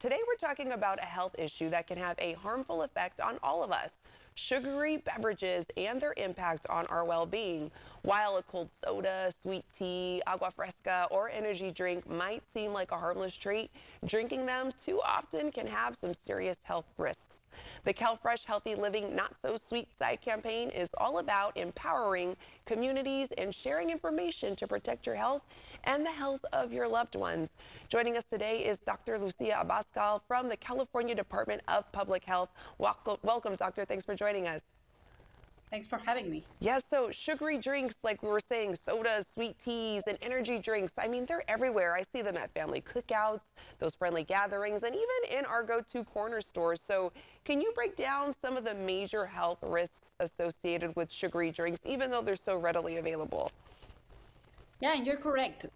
Today we're talking about a health issue that can have a harmful effect on all of us. Sugary beverages and their impact on our well-being. While a cold soda, sweet tea, agua fresca, or energy drink might seem like a harmless treat, drinking them too often can have some serious health risks. The CalFresh Healthy Living Not So Sweet Side campaign is all about empowering communities and sharing information to protect your health and the health of your loved ones. Joining us today is Dr. Lucia Abascal from the California Department of Public Health. Welcome, doctor. Thanks for joining us. Thanks for having me. Yes, so sugary drinks, like we were saying, sodas, sweet teas, and energy drinks, I mean, they're everywhere. I see them at family cookouts, those friendly gatherings, and even in our go-to corner stores. So can you break down some of the major health risks associated with sugary drinks, even though they're so readily available? Yeah, and you're correct.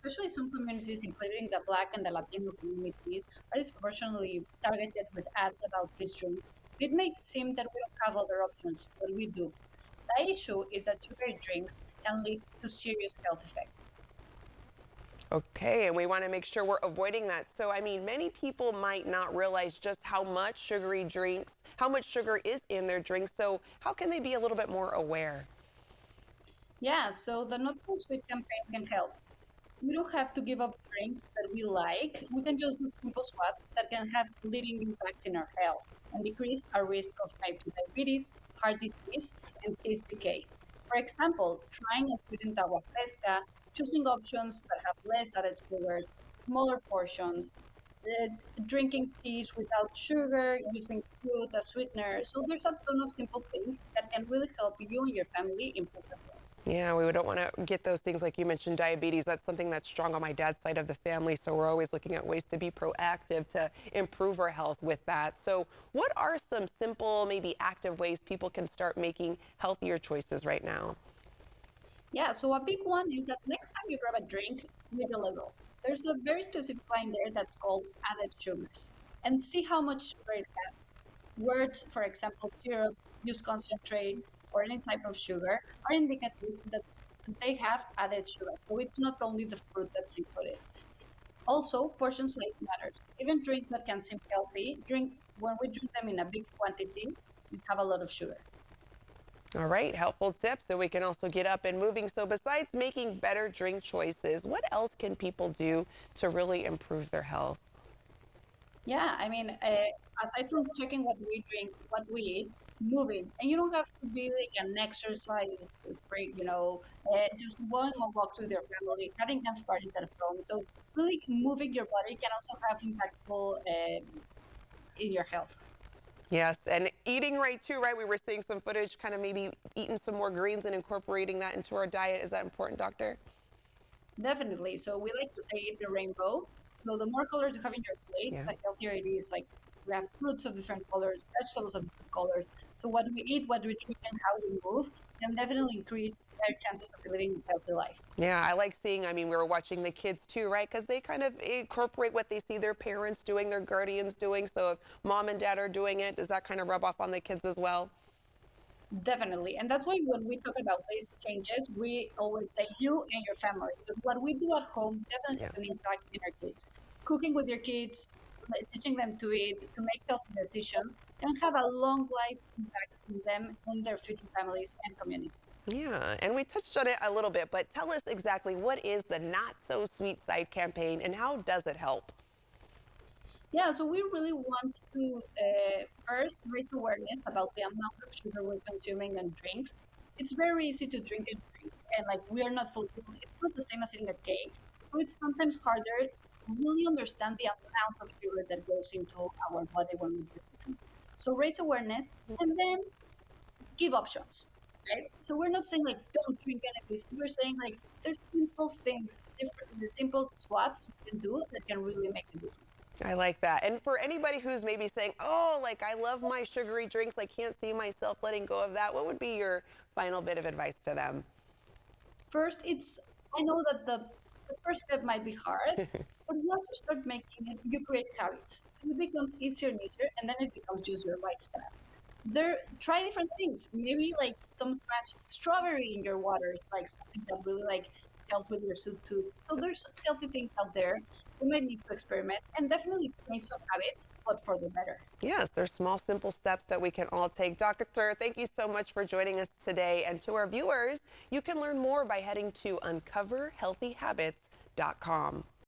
Especially some communities, including the Black and the Latino communities, are disproportionately targeted with ads about these drinks. It may seem that we don't have other options, but we do. The issue is that sugary drinks can lead to serious health effects. Okay, and we want to make sure we're avoiding that. So, I mean, many people might not realize just how much sugary drinks, how much sugar is in their drinks. So, how can they be a little bit more aware? Yeah, so the Not So Sweet campaign can help. We don't have to give up drinks that we like. We can just do simple swaps that can have leading impacts in our health and decrease our risk of type 2 diabetes, heart disease, and teeth decay. For example, trying a sweetened agua fresca, choosing options that have less added sugar, smaller portions, uh, drinking teas without sugar, using fruit as sweetener. So there's a ton of simple things that can really help you and your family improve their health. Yeah, we don't want to get those things like you mentioned, diabetes. That's something that's strong on my dad's side of the family. So we're always looking at ways to be proactive to improve our health with that. So what are some simple, maybe active ways people can start making healthier choices right now? Yeah, so a big one is that next time you grab a drink, read the label. There's a very specific line there that's called added sugars. And see how much sugar it has. Words, for example, syrup, use concentrate, or any type of sugar, are indicative that they have added sugar. So it's not only the fruit that's included. Also, portion size matters. Even drinks that can seem healthy, drink when we drink them in a big quantity, we have a lot of sugar. All right, helpful tips so we can also get up and moving. So besides making better drink choices, what else can people do to really improve their health? Yeah, I mean, aside from checking what we drink, what we eat, moving, and you don't have to be like an exercise freak, just going on walks with your family, having dance parties at home. So really moving your body can also have impactful in your health. Yes, and eating right too, right? We were seeing some footage, kind of maybe eating some more greens and incorporating that into our diet. Is that important, doctor? Definitely. So we like to say eat the rainbow. So the more colors you have in your plate, Yeah. the healthier it is. Like we have fruits of different colors, vegetables of different colors. So what we eat, what we drink, and how we move can definitely increase our chances of living a healthy life. Yeah, I like seeing, I mean, we were watching the kids too, right? Because they kind of incorporate what they see their parents doing, their guardians doing. So if mom and dad are doing it, does that kind of rub off on the kids as well? Definitely. And that's why when we talk about these changes, we always say you and your family. Because what we do at home definitely Yeah. has an impact in our kids. Cooking with your kids, teaching them to eat, to make healthy decisions, can have a long life impact on them and their future families and communities. Yeah, and we touched on it a little bit, but tell us exactly what is the Not So Sweet Side campaign and how does it help? Yeah, so we really want to first raise awareness about the amount of sugar we're consuming and drinks. It's very easy to drink and drink, and like we are not fulfilled. It's not the same as eating a cake. So it's sometimes harder to really understand the amount of sugar that goes into our body when we drink. So raise awareness and then give options, right? So we're not saying like don't drink any of this. We're saying like there's simple things, different, the simple swaps you can do that can really make a difference. I like that. And for anybody who's maybe saying, oh, like I love my sugary drinks, I can't see myself letting go of that, what would be your final bit of advice to them? First, I know that the first step might be hard, but once you start making it, you create habits. So it becomes easier and easier, and then it becomes just your lifestyle. Try different things. Maybe like some smashed strawberry in your water is like something that really like helps with your sweet tooth. So there's healthy things out there. You might need to experiment and definitely change some habits, but for the better. Yes, there's small, simple steps that we can all take. Dr. Thank you so much for joining us today. And to our viewers, you can learn more by heading to uncoverhealthyhabits.com.